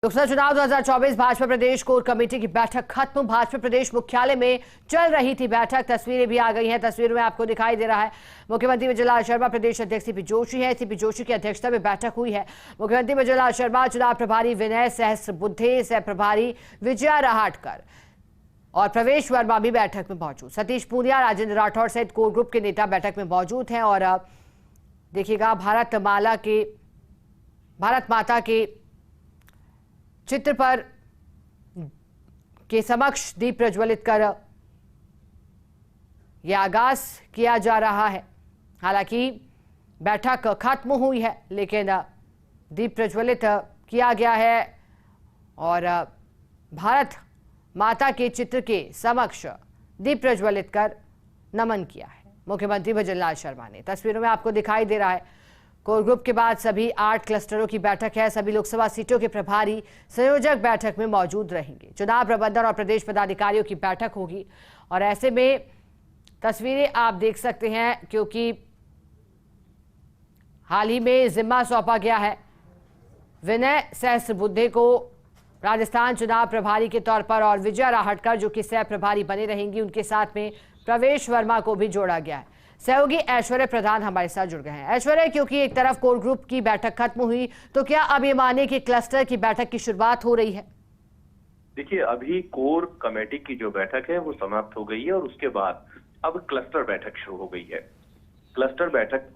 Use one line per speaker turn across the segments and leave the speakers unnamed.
लोकसभा चुनाव 2024 भाजपा प्रदेश core committee की बैठक खत्म। भाजपा प्रदेश मुख्यालय में चल रही थी बैठक। तस्वीरें भी आ गई हैं। तस्वीरों में आपको दिखाई दे रहा है मुख्यमंत्री विजयलाल शर्मा, प्रदेश अध्यक्ष सीपी जोशी है। सीपी जोशी की अध्यक्षता में बैठक हुई है। मुख्यमंत्री विजयलाल शर्मा, चुनाव प्रभारी विनय सहस्त्रबुद्धे, सह प्रभारी विजया रहाटकर और प्रवेश वर्मा भी बैठक में मौजूद। सतीश पूनिया, राजेंद्र राठौर सहित कोर ग्रुप के नेता बैठक में मौजूद हैं। और देखिएगा, भारत माता के चित्र पर के समक्ष दीप प्रज्वलित कर यह आगाज किया जा रहा है। हालांकि बैठक खत्म हुई है, लेकिन दीप प्रज्वलित किया गया है और भारत माता के चित्र के समक्ष दीप प्रज्वलित कर नमन किया है मुख्यमंत्री विजयलाल शर्मा ने। तस्वीरों में आपको दिखाई दे रहा है कोर ग्रुप के बाद सभी 8 क्लस्टरों की बैठक है। सभी लोकसभा सीटों के प्रभारी संयोजक बैठक में मौजूद रहेंगे। चुनाव प्रबंधन और प्रदेश पदाधिकारियों की बैठक होगी और ऐसे में तस्वीरें आप देख सकते हैं, क्योंकि हाल ही में जिम्मा सौंपा गया है विनय सहस्त्रबुद्धे को राजस्थान चुनाव प्रभारी के तौर पर, और विजया राहटकर जो कि सह प्रभारी बने रहेंगी, उनके साथ में प्रवेश वर्मा को भी जोड़ा गया है। सहयोगी ऐश्वर्य प्रधान हमारे साथ जुड़ गए हैं। ऐश्वर्य, क्योंकि एक तरफ कोर ग्रुप की बैठक खत्म हुई, तो क्या अब ये माने कि क्लस्टर की बैठक की शुरुआत हो रही है?
देखिए, अभी कोर कमेटी की जो बैठक है वो समाप्त हो गई है और उसके बाद अब क्लस्टर बैठक शुरू हो गई है। क्लस्टर बैठक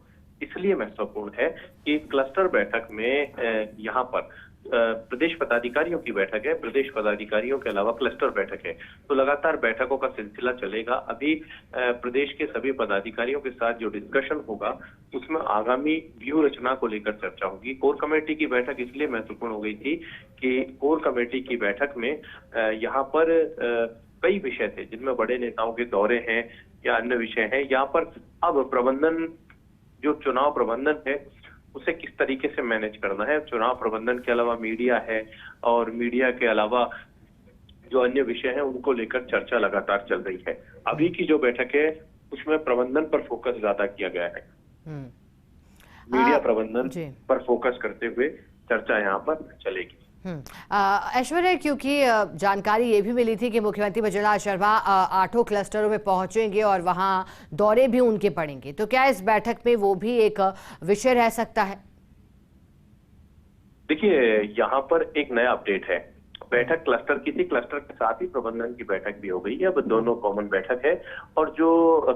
इसलिए महत्वपूर्ण है कि क्लस्टर बैठक में यहाँ पर प्रदेश पदाधिकारियों की बैठक है। प्रदेश पदाधिकारियों के अलावा क्लस्टर बैठक है, तो लगातार बैठकों का सिलसिला चलेगा। अभी प्रदेश के सभी पदाधिकारियों के साथ जो डिस्कशन होगा उसमें आगामी व्यूह रचना को लेकर चर्चा होगी। कोर कमेटी की बैठक इसलिए महत्वपूर्ण हो गई थी कि कोर कमेटी की बैठक में यहाँ पर कई विषय थे जिनमें बड़े नेताओं के दौरे हैं या अन्य विषय हैं। यहाँ पर अब प्रबंधन, जो चुनाव प्रबंधन है उसे किस तरीके से मैनेज करना है। चुनाव प्रबंधन के अलावा मीडिया है और मीडिया के अलावा जो अन्य विषय हैं उनको लेकर चर्चा लगातार चल रही है। अभी की जो बैठक है उसमें प्रबंधन पर फोकस ज्यादा किया गया है। मीडिया प्रबंधन पर फोकस करते हुए चर्चा यहाँ पर चलेगी।
ऐश्वर्य, क्योंकि जानकारी ये भी मिली थी कि मुख्यमंत्री विजयलाल शर्मा 8 क्लस्टरों में पहुंचेंगे और वहां दौरे भी उनके पड़ेंगे, तो क्या इस बैठक में वो भी एक विषय रह सकता है?
देखिए, यहाँ पर एक नया अपडेट है। बैठक क्लस्टर की थी, क्लस्टर के साथ ही प्रबंधन की बैठक भी हो गई है। अब दोनों कॉमन बैठक है और जो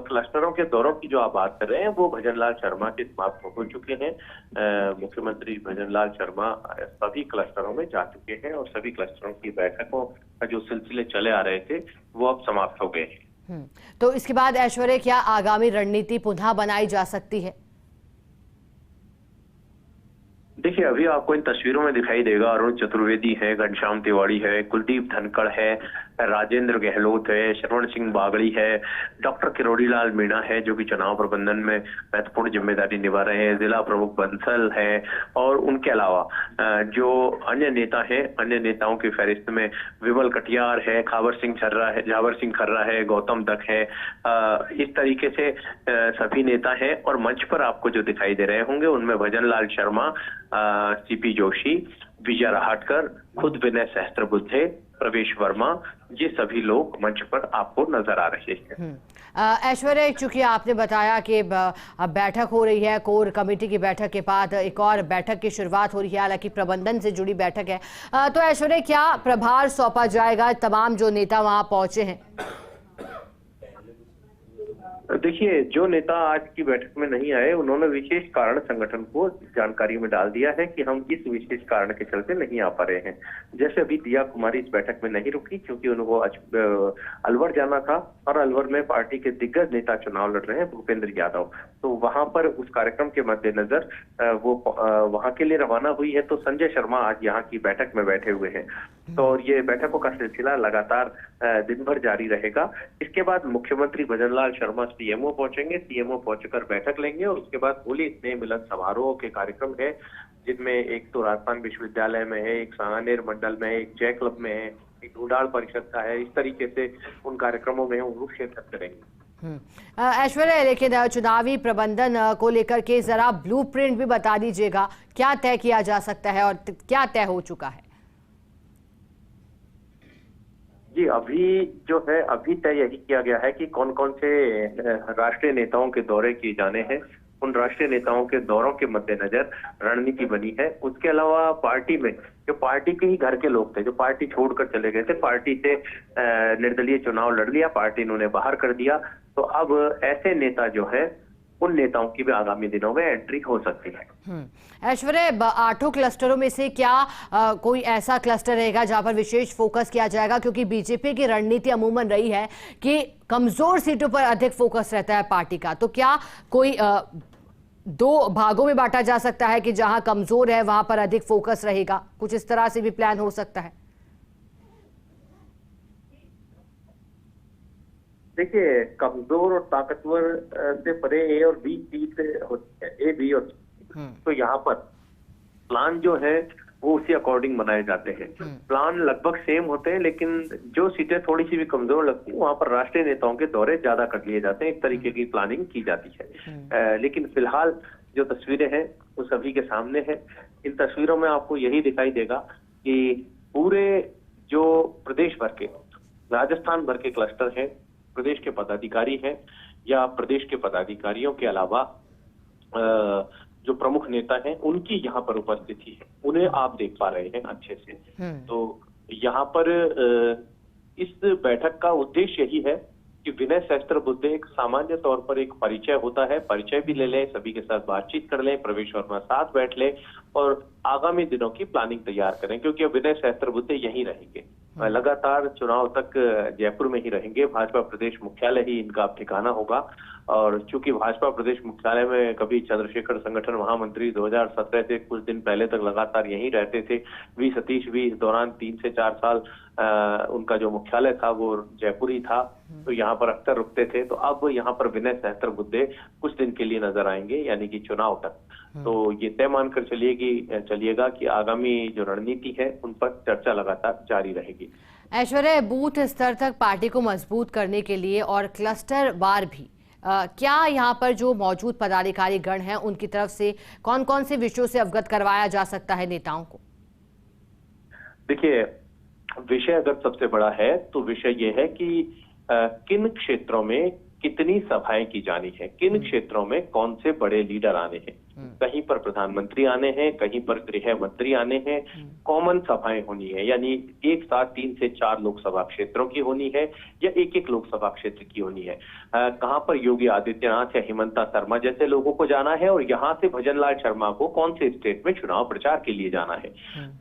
क्लस्टरों के दौरों की जो आप बात कर रहे हैं वो भजनलाल शर्मा के समाप्त हो चुके हैं। मुख्यमंत्री भजनलाल शर्मा सभी क्लस्टरों में जा चुके हैं और सभी क्लस्टरों की बैठकों का जो सिलसिले चले आ रहे थे वो अब समाप्त हो गए हैं।
तो इसके बाद ऐश्वर्य, क्या आगामी रणनीति पुनः बनाई जा सकती है?
देखिए, अभी आपको इन तस्वीरों में दिखाई देगा अरुण चतुर्वेदी है, घनश्याम तिवाड़ी है, कुलदीप धनखड़ है, राजेंद्र गहलोत है, श्रवण सिंह बागड़ी है, डॉक्टर किरोड़ीलाल मीणा है जो कि चुनाव प्रबंधन में महत्वपूर्ण जिम्मेदारी निभा रहे हैं, जिला प्रमुख बंसल है और उनके अलावा जो अन्य नेता हैं, अन्य नेताओं की फहरिस्त में विमल कटियार है, झावर सिंह खर्रा है, गौतम दत्त है। इस तरीके से सभी नेता हैं और मंच पर आपको जो दिखाई दे रहे होंगे उनमें भजनलाल शर्मा, सीपी जोशी, विजया राहटकर, खुद विनय सहस्त्रबुद्धे, प्रवेश वर्मा, ये सभी लोग मंच पर आपको नजर आ रहे हैं।
ऐश्वर्य, चूंकि आपने बताया कि अब बैठक हो रही है, कोर कमेटी की बैठक के बाद एक और बैठक की शुरुआत हो रही है, हालांकि प्रबंधन से जुड़ी बैठक है, तो ऐश्वर्य, क्या प्रभार सौंपा जाएगा तमाम जो नेता वहां पहुंचे हैं?
देखिए, जो नेता आज की बैठक में नहीं आए उन्होंने विशेष कारण संगठन को जानकारी में डाल दिया है कि हम इस विशेष कारण के चलते नहीं आ पा रहे हैं। जैसे अभी दिया कुमारी इस बैठक में नहीं रुकी क्योंकि उनको अलवर जाना था और अलवर में पार्टी के दिग्गज नेता चुनाव लड़ रहे हैं, भूपेंद्र यादव, तो वहां पर उस कार्यक्रम के मद्देनजर वो वहां के लिए रवाना हुई है। तो संजय शर्मा आज यहाँ की बैठक में बैठे हुए हैं, तो ये बैठकों का सिलसिला लगातार दिन भर जारी रहेगा। इसके बाद मुख्यमंत्री भजनलाल शर्मा सीएमओ पहुंचेंगे, सीएमओ पहुंचकर बैठक लेंगे और उसके बाद होली स्नेह मिलन समारोह के कार्यक्रम है, जिनमें एक तो राजस्थान विश्वविद्यालय में है, एक सांगानेर मंडल में है, एक जय क्लब में है, एक ढूंढाड़ परिषद का है। इस तरीके से उन कार्यक्रमों में वो शिरकत करेंगे।
ऐश्वर्या, लेकिन चुनावी प्रबंधन को लेकर के जरा ब्लूप्रिंट भी बता दीजिएगा, क्या तय किया जा सकता है और क्या तय हो चुका है?
जी, अभी जो है अभी तय यही किया गया है कि कौन कौन से राष्ट्रीय नेताओं के दौरे किए जाने हैं। उन राष्ट्रीय नेताओं के दौरों के मद्देनजर रणनीति बनी है। उसके अलावा पार्टी में जो पार्टी के ही घर के लोग थे, जो पार्टी छोड़कर चले गए थे, पार्टी से निर्दलीय चुनाव लड़ लिया, पार्टी ने उन्हें बाहर कर दिया, तो अब ऐसे नेता जो है उन नेताओं की भी आगामी दिनों में एंट्री हो सकती है।
ऐश्वर्य, 8 क्लस्टरों में से क्या कोई ऐसा क्लस्टर रहेगा जहां पर विशेष फोकस किया जाएगा? क्योंकि बीजेपी की रणनीति अमूमन रही है कि कमजोर सीटों पर अधिक फोकस रहता है पार्टी का, तो क्या कोई 2 भागों में बांटा जा सकता है कि जहां कमजोर है वहां पर अधिक फोकस रहेगा? कुछ इस तरह से भी प्लान हो सकता है?
देखिए, कमजोर और ताकतवर से परे ए और बी सीट होती है, ए, बी और सी। तो यहाँ पर प्लान जो है वो उसी अकॉर्डिंग बनाए जाते हैं। प्लान लगभग सेम होते हैं, लेकिन जो सीटें थोड़ी सी भी कमजोर लगती है वहां पर राष्ट्रीय नेताओं के दौरे ज्यादा कर लिए जाते हैं। इस तरीके की प्लानिंग की जाती है। लेकिन फिलहाल जो तस्वीरें हैं वो सभी के सामने है। इन तस्वीरों में आपको यही दिखाई देगा कि पूरे जो प्रदेश भर के, राजस्थान भर के क्लस्टर हैं, प्रदेश के पदाधिकारी हैं या प्रदेश के पदाधिकारियों के अलावा जो प्रमुख नेता हैं उनकी यहाँ पर उपस्थिति है, उन्हें आप देख पा रहे हैं अच्छे से। तो यहाँ पर इस बैठक का उद्देश्य यही है कि विनय सहस्त्रबुद्धे एक सामान्य तौर पर एक परिचय होता है, परिचय भी ले लें, सभी के साथ बातचीत कर लें, प्रवेश वर्मा साथ बैठ लें और आगामी दिनों की प्लानिंग तैयार करें, क्योंकि अब विनय सहस्त्रबुद्धे यहीं रहेंगे, लगातार चुनाव तक जयपुर में ही रहेंगे। भाजपा प्रदेश मुख्यालय ही इनका अब ठिकाना होगा। और चूंकि भाजपा प्रदेश मुख्यालय में कभी चंद्रशेखर संगठन महामंत्री 2017 से कुछ दिन पहले तक लगातार यहीं रहते थे, वी सतीश भी इस दौरान 3 से 4 साल उनका जो मुख्यालय था वो जयपुर ही था, तो यहाँ पर अक्सर रुकते थे। तो अब यहाँ पर विनय सहस्त्रबुद्धे कुछ दिन के लिए नजर आएंगे, यानी कि चुनाव तक। तो ये तय मानकर चलिएगा कि आगामी जो रणनीति है उन पर चर्चा लगातार जारी रहेगी।
ऐश्वर्य, बूथ स्तर तक पार्टी को मजबूत करने के लिए और क्लस्टर वार भी क्या यहाँ पर जो मौजूद पदाधिकारी गण हैं उनकी तरफ से कौन कौन से विषयों से अवगत करवाया जा सकता है नेताओं को?
देखिए, विषय अगर सबसे बड़ा है तो विषय ये है कि किन क्षेत्रों में कितनी सभाएं की जानी है, किन क्षेत्रों में कौन से बड़े लीडर आने हैं। कहीं पर प्रधानमंत्री आने हैं, कहीं पर गृह मंत्री आने हैं, कॉमन सभाएं होनी है, यानी एक साथ 3 से 4 लोकसभा क्षेत्रों की होनी है या एक लोकसभा क्षेत्र की होनी है। कहां पर योगी आदित्यनाथ या हिमंता शर्मा जैसे लोगों को जाना है और यहां से भजनलाल शर्मा को कौन से स्टेट में चुनाव प्रचार के लिए जाना है।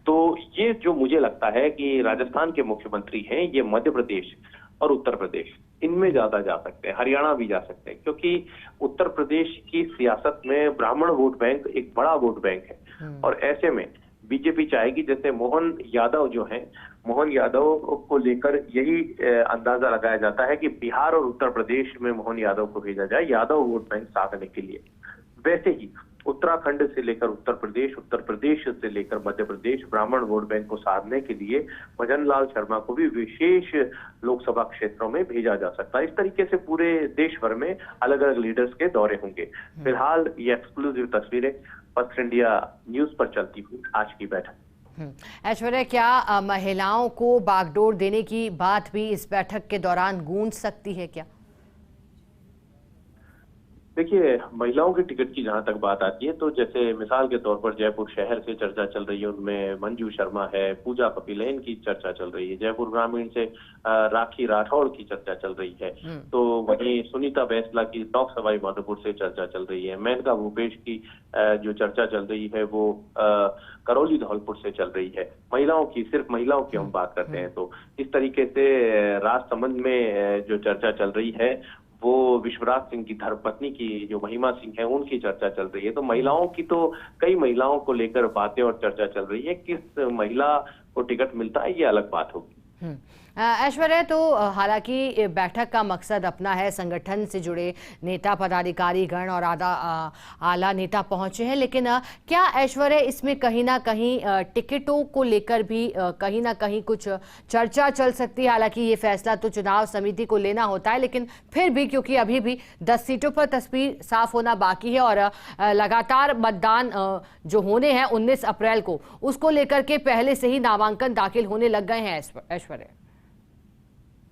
तो ये जो मुझे लगता है कि राजस्थान के मुख्यमंत्री हैं, ये मध्य प्रदेश और उत्तर प्रदेश इनमें ज्यादा जा सकते हैं, हरियाणा भी जा सकते हैं, क्योंकि उत्तर प्रदेश की सियासत में ब्राह्मण वोट बैंक एक बड़ा वोट बैंक है। और ऐसे में बीजेपी चाहेगी, जैसे मोहन यादव जो हैं, मोहन यादव को लेकर यही अंदाजा लगाया जाता है कि बिहार और उत्तर प्रदेश में मोहन यादव को भेजा जाए यादव वोट बैंक साधने के लिए। वैसे ही उत्तराखंड से लेकर उत्तर प्रदेश से लेकर मध्य प्रदेश ब्राह्मण वोट बैंक को साधने के लिए भजनलाल शर्मा को भी विशेष लोकसभा क्षेत्रों में भेजा जा सकता है। इस तरीके से पूरे देश भर में अलग अलग लीडर्स के दौरे होंगे। फिलहाल ये एक्सक्लूसिव तस्वीरें फर्स्ट इंडिया न्यूज पर चलती हुई आज की बैठक।
ऐश्वर्या, क्या महिलाओं को बागडोर देने की बात भी इस बैठक के दौरान गूंज सकती है क्या?
देखिए, महिलाओं की टिकट की जहां तक बात आती है तो जैसे मिसाल के तौर पर जयपुर शहर से चर्चा चल रही है, उनमें मंजू शर्मा है, पूजा कपिलेन की चर्चा चल रही है, जयपुर ग्रामीण से राखी राठौड़ की चर्चा चल रही है, तो वहीं सुनीता बैसला की टॉक सवाई माधोपुर से चर्चा चल रही है, मेनका भूपेश की जो चर्चा चल रही है वो करौली धौलपुर से चल रही है। महिलाओं की, सिर्फ महिलाओं की हम बात करते हैं तो इस तरीके से राजसमंद में जो चर्चा चल रही है वो विश्वराज सिंह की धर्मपत्नी की जो महिमा सिंह है उनकी चर्चा चल रही है। तो महिलाओं की तो कई महिलाओं को लेकर बातें और चर्चा चल रही है। किस महिला को टिकट मिलता है ये अलग बात होगी।
ऐश्वर्या, तो हालांकि बैठक का मकसद अपना है, संगठन से जुड़े नेता पदाधिकारी गण और आला नेता पहुंचे हैं, लेकिन क्या ऐश्वर्या इसमें कहीं ना कहीं टिकटों को लेकर भी कहीं ना कहीं कुछ चर्चा चल सकती है? हालांकि ये फैसला तो चुनाव समिति को लेना होता है, लेकिन फिर भी क्योंकि अभी भी 10 सीटों पर तस्वीर साफ होना बाकी है और लगातार मतदान जो होने हैं 19 अप्रैल को, उसको लेकर के पहले से ही नामांकन दाखिल होने लग गए हैं ऐश्वर्या।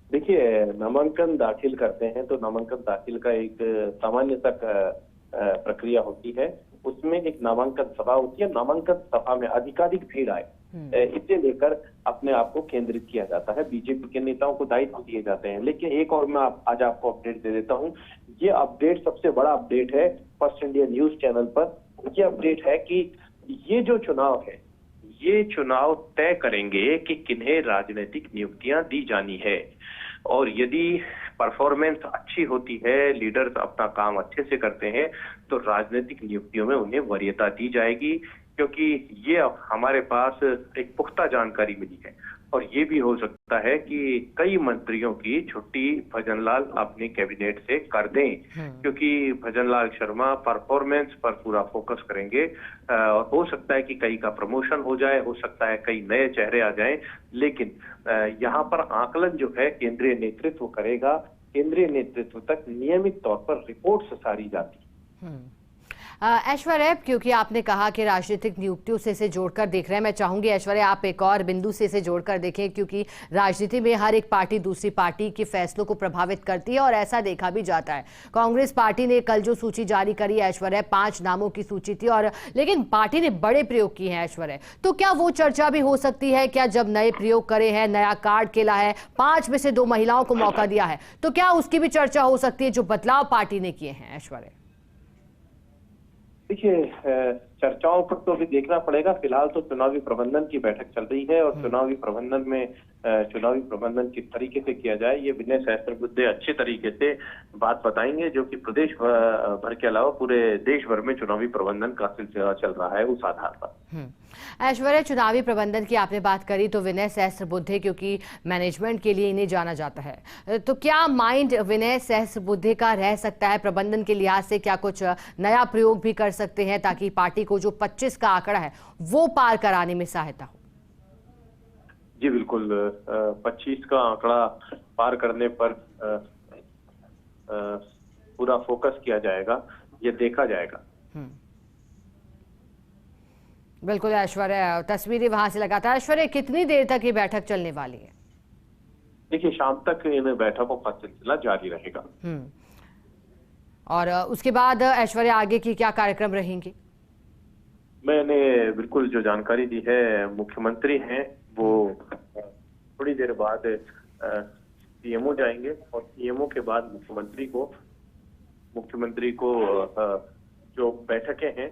देखिए, नामांकन दाखिल करते हैं तो नामांकन दाखिल का एक सामान्य तक प्रक्रिया होती है। उसमें एक नामांकन सभा होती है। नामांकन सभा में अधिकाधिक भीड़ आए, इसे लेकर अपने आप को केंद्रित किया जाता है। बीजेपी के नेताओं को दायित्व दिए जाते हैं। लेकिन एक और मैं आज आपको अपडेट दे देता हूं। ये अपडेट सबसे बड़ा अपडेट है फर्स्ट इंडिया न्यूज चैनल पर। ये अपडेट है कि ये जो चुनाव है, ये चुनाव तय करेंगे कि किन्हें राजनीतिक नियुक्तियां दी जानी है। और यदि परफॉर्मेंस अच्छी होती है, लीडर्स अपना काम अच्छे से करते हैं, तो राजनीतिक नियुक्तियों में उन्हें वरीयता दी जाएगी। क्योंकि ये हमारे पास एक पुख्ता जानकारी मिली है। और ये भी हो सकता है कि कई मंत्रियों की छुट्टी भजनलाल अपने कैबिनेट से कर दें, क्योंकि भजनलाल शर्मा परफॉर्मेंस पर पूरा फोकस करेंगे। और हो सकता है कि कई का प्रमोशन हो जाए, हो सकता है कई नए चेहरे आ जाएं। लेकिन यहाँ पर आकलन जो है केंद्रीय नेतृत्व करेगा। केंद्रीय नेतृत्व तक नियमित तौर पर रिपोर्ट्स सारी जाती है।
ऐश्वर्या, क्योंकि आपने कहा कि राजनीतिक नियुक्तियों से इसे जोड़कर देख रहे हैं, मैं चाहूंगी ऐश्वर्या आप एक और बिंदु से इसे जोड़कर देखें, क्योंकि राजनीति में हर एक पार्टी दूसरी पार्टी के फैसलों को प्रभावित करती है और ऐसा देखा भी जाता है। कांग्रेस पार्टी ने कल जो सूची जारी करी ऐश्वर्या, 5 नामों की सूची थी, और लेकिन पार्टी ने बड़े प्रयोग किए हैं ऐश्वर्या। तो क्या वो चर्चा भी हो सकती है, क्या जब नए प्रयोग करे हैं, नया कार्ड खेला है, 5 में से 2 महिलाओं को मौका दिया है, तो क्या उसकी भी चर्चा हो सकती है जो बदलाव पार्टी ने किए हैं ऐश्वर्या?
देखिए, चर्चाओं पर तो अभी देखना पड़ेगा। फिलहाल तो चुनावी प्रबंधन की बैठक चल रही है, और चुनावी प्रबंधन किस तरीके से किया जाए, ये विनय सहस्त्रबुद्धे अच्छे तरीके से बात बताएंगे, जो कि प्रदेश भर के अलावा पूरे देश भर में चुनावी प्रबंधन का सिलसिला चल रहा है, उस आधार पर।
ऐश्वर्या, चुनावी प्रबंधन की आपने बात करी तो विनय सहस्त्रबुद्धे, क्योंकि मैनेजमेंट के लिए इन्हें जाना जाता है, तो क्या माइंड विनय सहस्त्रबुद्धे का रह सकता है प्रबंधन के लिहाज से? क्या कुछ नया प्रयोग भी कर सकते हैं ताकि पार्टी को जो 25 का आंकड़ा है वो पार कराने में सहायता हो?
जी बिल्कुल, 25 का आंकड़ा पार करने पर पूरा फोकस किया जाएगा, ये देखा जाएगा।
बिल्कुल ऐश्वर्या, तस्वीरें वहां से लगातार। ऐश्वर्या, कितनी देर तक ये बैठक चलने वाली है?
देखिए, शाम तक इन बैठकों का सिलसिला जारी रहेगा।
और उसके बाद ऐश्वर्या आगे की क्या कार्यक्रम रहेंगे?
मैंने बिल्कुल जो जानकारी दी है, मुख्यमंत्री हैं वो थोड़ी देर बाद सीएमओ जाएंगे, और सीएमओ के बाद मुख्यमंत्री को जो बैठकें हैं,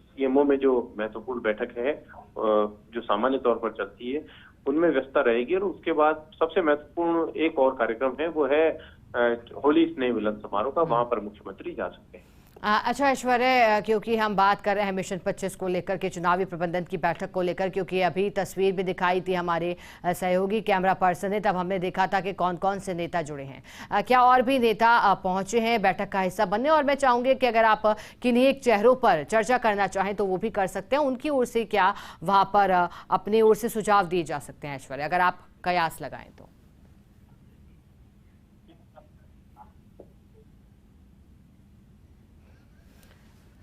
सीएमओ में जो महत्वपूर्ण बैठक है जो सामान्य तौर पर चलती है, उनमें व्यस्तता रहेगी। और उसके बाद सबसे महत्वपूर्ण एक और कार्यक्रम है, वो है होली स्नेह मिलन समारोह का। वहां पर मुख्यमंत्री जा सकते हैं।
अच्छा ऐश्वर्या, क्योंकि हम बात कर रहे हैं मिशन 25 को लेकर के, चुनावी प्रबंधन की बैठक को लेकर, क्योंकि अभी तस्वीर भी दिखाई थी हमारे सहयोगी कैमरा पर्सन ने, तब हमने देखा था कि कौन कौन से नेता जुड़े हैं। क्या और भी नेता पहुंचे हैं बैठक का हिस्सा बनने? और मैं चाहूंगी कि अगर आप किन्हीं एक चेहरों पर चर्चा करना चाहें तो वो भी कर सकते हैं। उनकी ओर से क्या वहां पर अपनी ओर से सुझाव दिए जा सकते हैं ऐश्वर्या, अगर आप कयास लगाएं तो?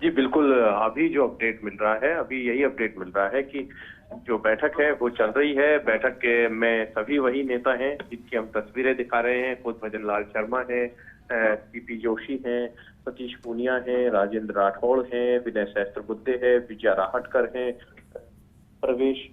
जी बिल्कुल, अभी जो अपडेट मिल रहा है, अभी यही अपडेट मिल रहा है कि जो बैठक है वो चल रही है। बैठक के में सभी वही नेता हैं जिनकी हम तस्वीरें दिखा रहे हैं। खुद भजनलाल शर्मा है, पीपी जोशी हैं, सतीश पूनिया हैं, राजेंद्र राठौड़ हैं, विनय सहस्त्रबुद्धे है, विजया राहटकर हैं, प्रवेश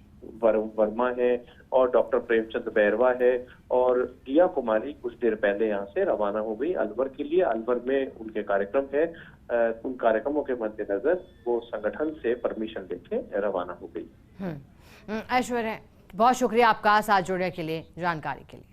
वर्मा है, और डॉक्टर प्रेमचंद बैरवा है, और दिया कुमारी कुछ देर पहले यहाँ से रवाना हो गई अलवर के लिए। अलवर में उनके कार्यक्रम है। उन कार्यक्रमों के मद्देनजर वो संगठन से परमिशन लेके रवाना हो गई।
ऐश्वर्या, बहुत शुक्रिया आपका साथ जुड़ने के लिए, जानकारी के लिए।